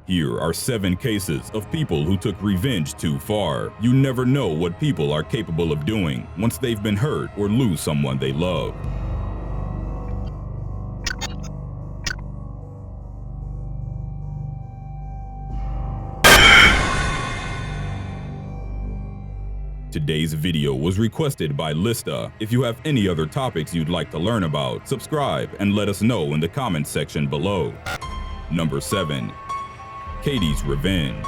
Here are 7 cases of people who took revenge too far. You never know what people are capable of doing once they've been hurt or lose someone they love. Today's video was requested by Lista. If you have any other topics you'd like to learn about, subscribe and let us know in the comments section below. Number 7. Katie's Revenge.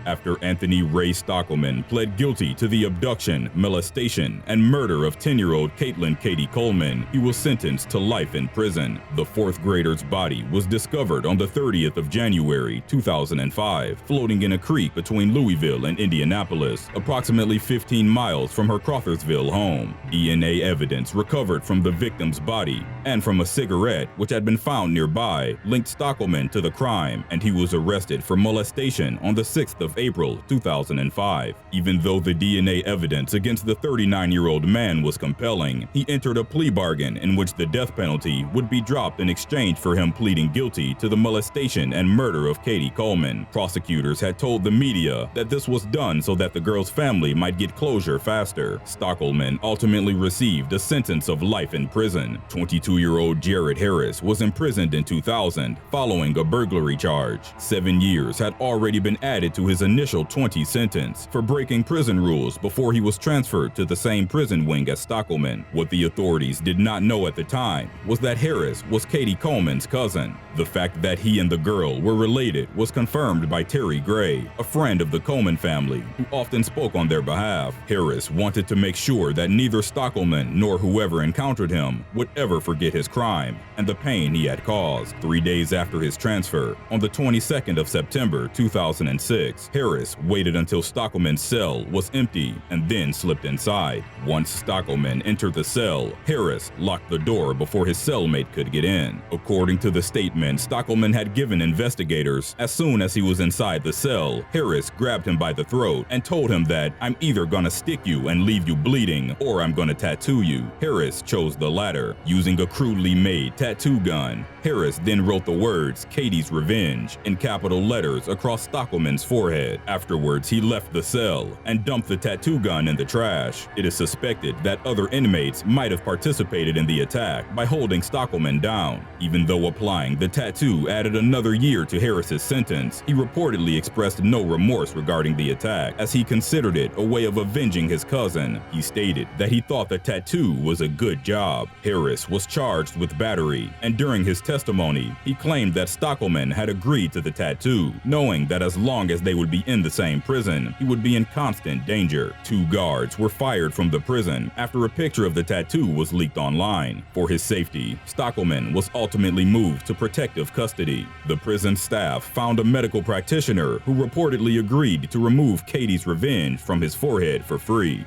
After Anthony Ray Stockelman pled guilty to the abduction, molestation, and murder of 10-year-old Caitlin Katie Coleman, he was sentenced to life in prison. The 4th grader's body was discovered on the 30th of January, 2005, floating in a creek between Louisville and Indianapolis, approximately 15 miles from her Crawfordsville home. DNA evidence recovered from the victim's body and from a cigarette which had been found nearby linked Stockelman to the crime, and he was arrested for molestation on the 6th of April 2005. Even though the DNA evidence against the 39-year-old man was compelling, he entered a plea bargain in which the death penalty would be dropped in exchange for him pleading guilty to the molestation and murder of Katie Coleman. Prosecutors had told the media that this was done so that the girl's family might get closure faster. Stockelman ultimately received a sentence of life in prison. 22-year-old Jared Harris was imprisoned in 2000 following a burglary charge. 7 years had already been added to his initial 20 sentence for breaking prison rules before he was transferred to the same prison wing as Stockelman. What the authorities did not know at the time was that Harris was Katie Coleman's cousin. The fact that he and the girl were related was confirmed by Terry Gray, a friend of the Coleman family who often spoke on their behalf. Harris wanted to make sure that neither Stockelman nor whoever encountered him would ever forget his crime and the pain he had caused. 3 days after his transfer, on the 22nd of September 2006, Harris waited until Stockelman's cell was empty and then slipped inside. Once Stockelman entered the cell, Harris locked the door before his cellmate could get in. According to the statement Stockelman had given investigators, as soon as he was inside the cell, Harris grabbed him by the throat and told him that, "I'm either gonna stick you and leave you bleeding, or I'm gonna tattoo you." Harris chose the latter, using a crudely made tattoo gun. Harris then wrote the words "Katie's Revenge" in capital letters across Stockelman's forehead. Afterwards, he left the cell and dumped the tattoo gun in the trash. It is suspected that other inmates might have participated in the attack by holding Stockelman down. Even though applying the tattoo added another year to Harris's sentence, he reportedly expressed no remorse regarding the attack, as he considered it a way of avenging his cousin. He stated that he thought the tattoo was a good job. Harris was charged with battery, and during his testimony, he claimed that Stockelman had agreed to the tattoo, knowing that as long as they would be in the same prison, he would be in constant danger. 2 guards were fired from the prison after a picture of the tattoo was leaked online. For his safety, Stockelman was ultimately moved to protective custody. The prison staff found a medical practitioner who reportedly agreed to remove Katie's Revenge from his forehead for free.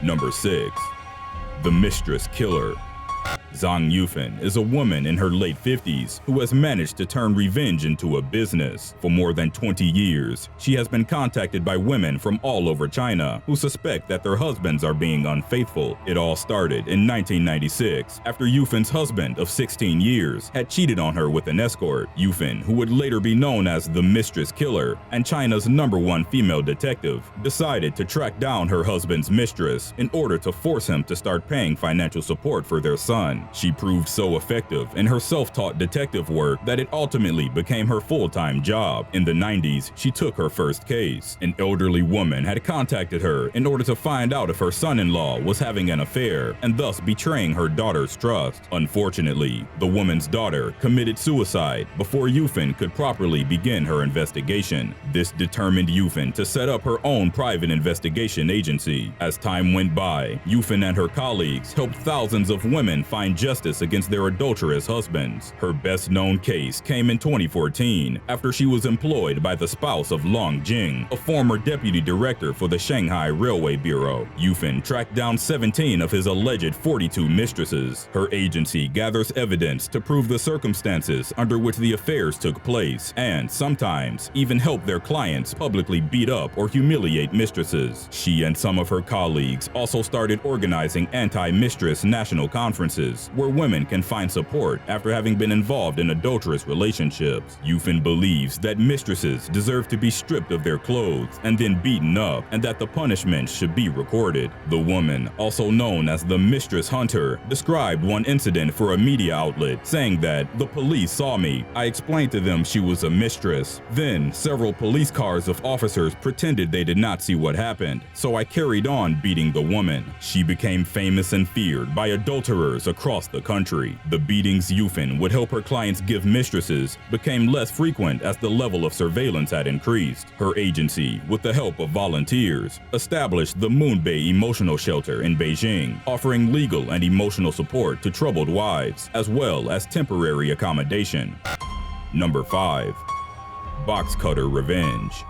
Number 6. The Mistress Killer. Zhang Yufan is a woman in her late 50s who has managed to turn revenge into a business. For more than 20 years, she has been contacted by women from all over China who suspect that their husbands are being unfaithful. It all started in 1996 after Yufan's husband of 16 years had cheated on her with an escort. Yufan, who would later be known as the Mistress Killer and China's #1 female detective, decided to track down her husband's mistress in order to force him to start paying financial support for their son. She proved so effective in her self-taught detective work that it ultimately became her full-time job. In the 90s, she took her first case. An elderly woman had contacted her in order to find out if her son-in-law was having an affair and thus betraying her daughter's trust. Unfortunately, the woman's daughter committed suicide before Yufan could properly begin her investigation. This determined Yufan to set up her own private investigation agency. As time went by, Yufan and her colleagues helped thousands of women find justice against their adulterous husbands. Her best-known case came in 2014 after she was employed by the spouse of Long Jing, a former deputy director for the Shanghai Railway Bureau. Yufan tracked down 17 of his alleged 42 mistresses. Her agency gathers evidence to prove the circumstances under which the affairs took place, and sometimes even help their clients publicly beat up or humiliate mistresses. She and some of her colleagues also started organizing anti-mistress national conferences mistresses, where women can find support after having been involved in adulterous relationships. Yufin believes that mistresses deserve to be stripped of their clothes and then beaten up, and that the punishment should be recorded. The woman, also known as the Mistress Hunter, described one incident for a media outlet, saying that the police saw me. I explained to them she was a mistress. Then several police cars of officers pretended they did not see what happened, so I carried on beating the woman. She became famous and feared by adulterers across the country. The beatings Yufin would help her clients give mistresses became less frequent as the level of surveillance had increased. Her agency, with the help of volunteers, established the Moonbay Emotional Shelter in Beijing, offering legal and emotional support to troubled wives, as well as temporary accommodation. Number 5. Box Cutter Revenge.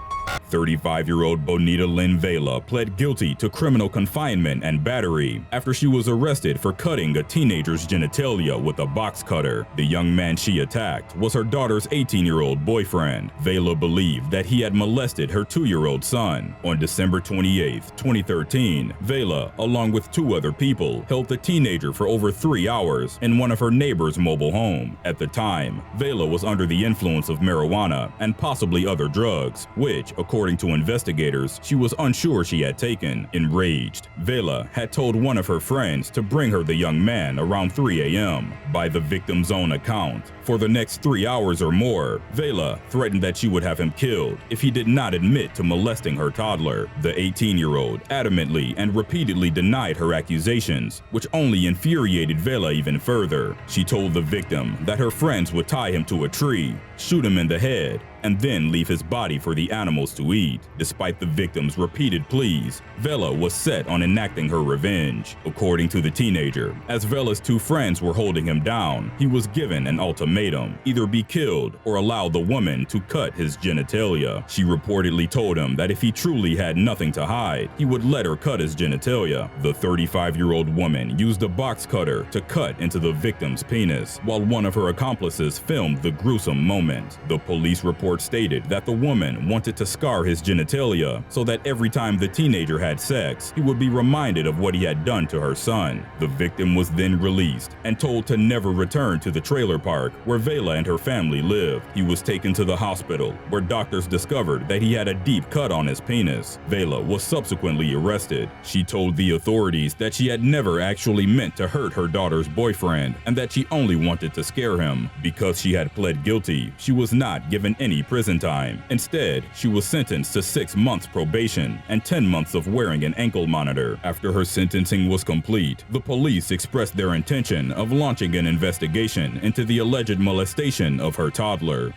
35-year-old Bonita Lynn Vela pled guilty to criminal confinement and battery after she was arrested for cutting a teenager's genitalia with a box cutter. The young man she attacked was her daughter's 18-year-old boyfriend. Vela believed that he had molested her 2-year-old son. On December 28, 2013, Vela, along with 2 other people, held the teenager for over 3 hours in one of her neighbor's mobile home. At the time, Vela was under the influence of marijuana and possibly other drugs, which, according to investigators, she was unsure she had taken. Enraged, Vela had told one of her friends to bring her the young man around 3 a.m. By the victim's own account, for the next 3 hours or more, Vela threatened that she would have him killed if he did not admit to molesting her toddler. The 18-year-old adamantly and repeatedly denied her accusations, which only infuriated Vela even further. She told the victim that her friends would tie him to a tree, shoot him in the head, and then leave his body for the animals to eat. Despite the victim's repeated pleas, Vela was set on enacting her revenge. According to the teenager, as Vela's 2 friends were holding him down, he was given an ultimatum: either be killed or allow the woman to cut his genitalia. She reportedly told him that if he truly had nothing to hide, he would let her cut his genitalia. The 35-year-old woman used a box cutter to cut into the victim's penis, while one of her accomplices filmed the gruesome moment. The police report stated that the woman wanted to scar his genitalia so that every time the teenager had sex, he would be reminded of what he had done to her son. The victim was then released and told to never return to the trailer park where Vela and her family lived. He was taken to the hospital, where doctors discovered that he had a deep cut on his penis. Vela was subsequently arrested. She told the authorities that she had never actually meant to hurt her daughter's boyfriend and that she only wanted to scare him. Because she had pled guilty, she was not given any prison time. Instead, she was sentenced to 6 months probation and 10 months of wearing an ankle monitor. After her sentencing was complete, the police expressed their intention of launching an investigation into the alleged molestation of her toddler.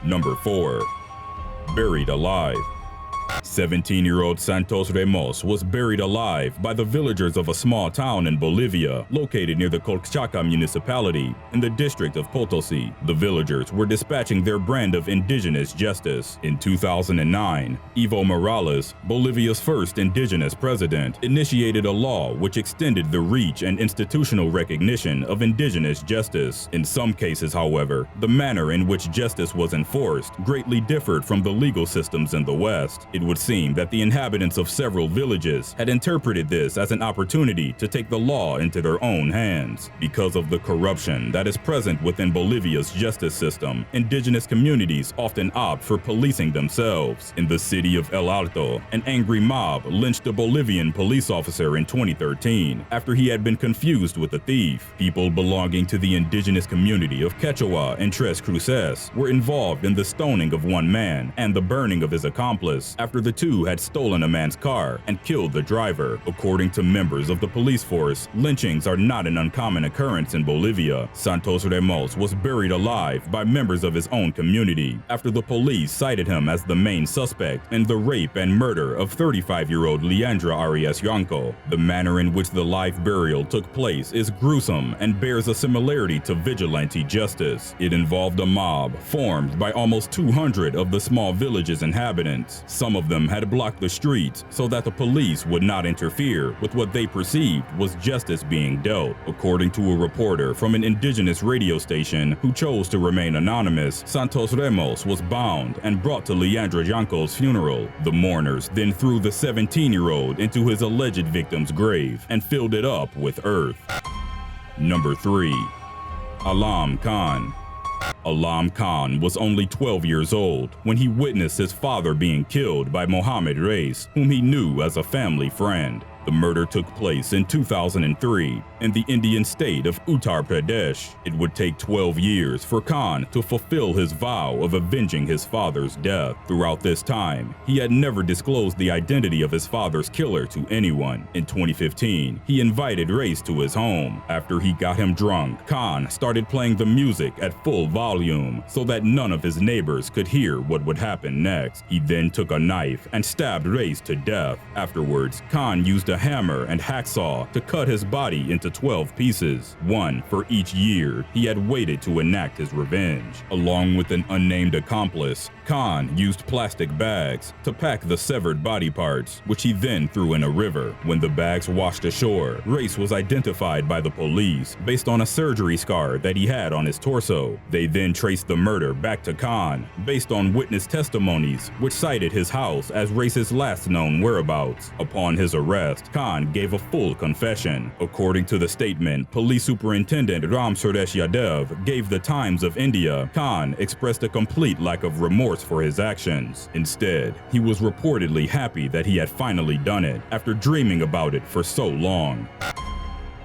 Number 4. Buried alive. 17-year-old Santos Ramos was buried alive by the villagers of a small town in Bolivia located near the Colchaca municipality in the district of Potosi. The villagers were dispatching their brand of indigenous justice. In 2009, Evo Morales, Bolivia's first indigenous president, initiated a law which extended the reach and institutional recognition of indigenous justice. In some cases, however, the manner in which justice was enforced greatly differed from the legal systems in the West. It would seem that the inhabitants of several villages had interpreted this as an opportunity to take the law into their own hands. Because of the corruption that is present within Bolivia's justice system, indigenous communities often opt for policing themselves. In the city of El Alto, an angry mob lynched a Bolivian police officer in 2013 after he had been confused with a thief. People belonging to the indigenous community of Quechua and Tres Cruces were involved in the stoning of one man and the burning of his accomplice after the 2 had stolen a man's car and killed the driver. According to members of the police force, lynchings are not an uncommon occurrence in Bolivia. Santos Ramos was buried alive by members of his own community after the police cited him as the main suspect in the rape and murder of 35-year-old Leandra Arias Yanco. The manner in which the live burial took place is gruesome and bears a similarity to vigilante justice. It involved a mob formed by almost 200 of the small village's inhabitants. Some of them had blocked the streets so that the police would not interfere with what they perceived was justice being dealt. According to a reporter from an indigenous radio station who chose to remain anonymous, Santos Ramos was bound and brought to Leandra Yanco's funeral. The mourners then threw the 17-year-old into his alleged victim's grave and filled it up with earth. Number 3. Alam Khan. Alam Khan was only 12 years old when he witnessed his father being killed by Mohammad Reis, whom he knew as a family friend. The murder took place in 2003 in the Indian state of Uttar Pradesh. It would take 12 years for Khan to fulfill his vow of avenging his father's death. Throughout this time, he had never disclosed the identity of his father's killer to anyone. In 2015, he invited Reis to his home. After he got him drunk, Khan started playing the music at full volume so that none of his neighbors could hear what would happen next. He then took a knife and stabbed Reis to death. Afterwards, Khan used a hammer and hacksaw to cut his body into 12 pieces, one for each year he had waited to enact his revenge. Along with an unnamed accomplice, Khan used plastic bags to pack the severed body parts, which he then threw in a river. When the bags washed ashore, Reis was identified by the police based on a surgery scar that he had on his torso. They then traced the murder back to Khan based on witness testimonies, which cited his house as Reis's last known whereabouts. Upon his arrest, Khan gave a full confession. According to the statement, Police Superintendent Ram Suresh Yadav gave the Times of India, Khan expressed a complete lack of remorse for his actions. Instead, he was reportedly happy that he had finally done it after dreaming about it for so long.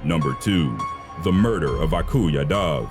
Number 2. The murder of Akul Yadav.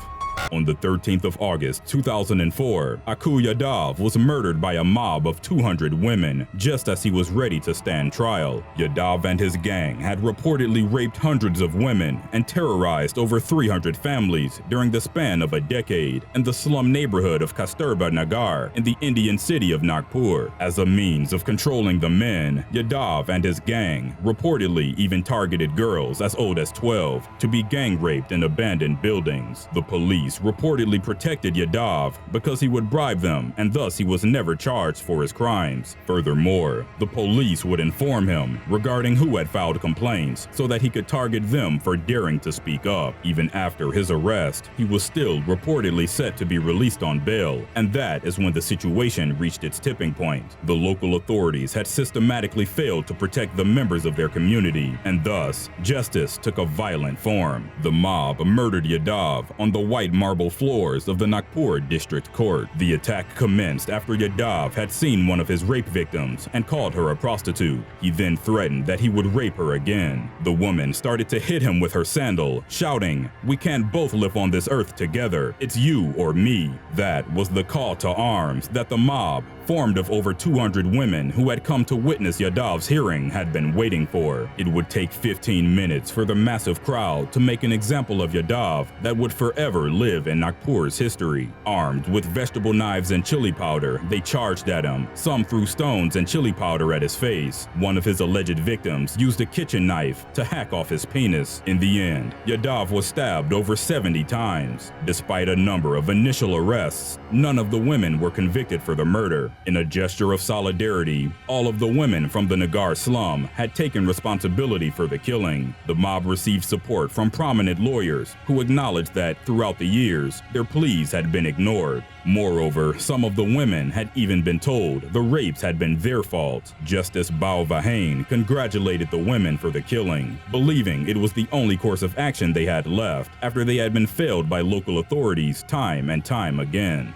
On the 13th of August 2004, Akul Yadav was murdered by a mob of 200 women just as he was ready to stand trial. Yadav and his gang had reportedly raped hundreds of women and terrorized over 300 families during the span of a decade in the slum neighborhood of Kasturba Nagar in the Indian city of Nagpur. As a means of controlling the men, Yadav and his gang reportedly even targeted girls as old as 12 to be gang raped in abandoned buildings. The police reportedly protected Yadav because he would bribe them, and thus he was never charged for his crimes. Furthermore, the police would inform him regarding who had filed complaints so that he could target them for daring to speak up. Even after his arrest, he was still reportedly set to be released on bail, and that is when the situation reached its tipping point. The local authorities had systematically failed to protect the members of their community, and thus, justice took a violent form. The mob murdered Yadav on the white marble floors of the Nagpur District Court. The attack commenced after Yadav had seen one of his rape victims and called her a prostitute. He then threatened that he would rape her again. The woman started to hit him with her sandal, shouting, "We can't both live on this earth together. It's you or me." That was the call to arms that the mob, formed of over 200 women who had come to witness Yadav's hearing, had been waiting for. It would take 15 minutes for the massive crowd to make an example of Yadav that would forever live in Nagpur's history. Armed with vegetable knives and chili powder, they charged at him. Some threw stones and chili powder at his face. One of his alleged victims used a kitchen knife to hack off his penis. In the end, Yadav was stabbed over 70 times. Despite a number of initial arrests, none of the women were convicted for the murder. In a gesture of solidarity, all of the women from the Nagar slum had taken responsibility for the killing. The mob received support from prominent lawyers who acknowledged that throughout the years, their pleas had been ignored. Moreover, some of the women had even been told the rapes had been their fault. Justice Bao Vahane congratulated the women for the killing, believing it was the only course of action they had left after they had been failed by local authorities time and time again.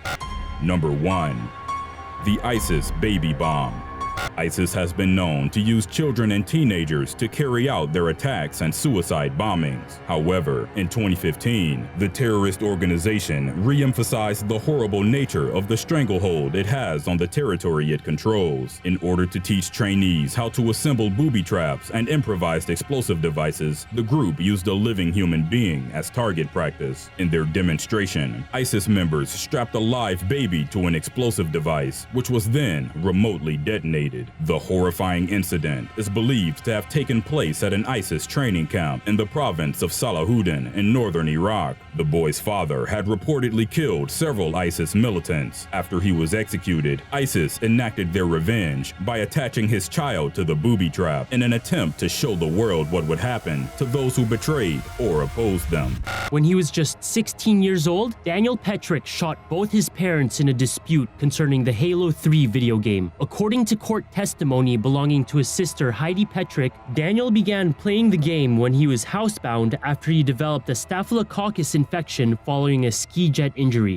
Number 1. The ISIS baby bomb. ISIS has been known to use children and teenagers to carry out their attacks and suicide bombings. However, in 2015, the terrorist organization re-emphasized the horrible nature of the stranglehold it has on the territory it controls. In order to teach trainees how to assemble booby traps and improvised explosive devices, the group used a living human being as target practice. In their demonstration, ISIS members strapped a live baby to an explosive device, which was then remotely detonated. The horrifying incident is believed to have taken place at an ISIS training camp in the province of Salahuddin in northern Iraq. The boy's father had reportedly killed several ISIS militants. After he was executed, ISIS enacted their revenge by attaching his child to the booby trap in an attempt to show the world what would happen to those who betrayed or opposed them. When he was just 16 years old, Daniel Petrick shot both his parents in a dispute concerning the Halo 3 video game. According to court short testimony belonging to his sister Heidi Petrick, Daniel began playing the game when he was housebound after he developed a staphylococcus infection following a ski jet injury.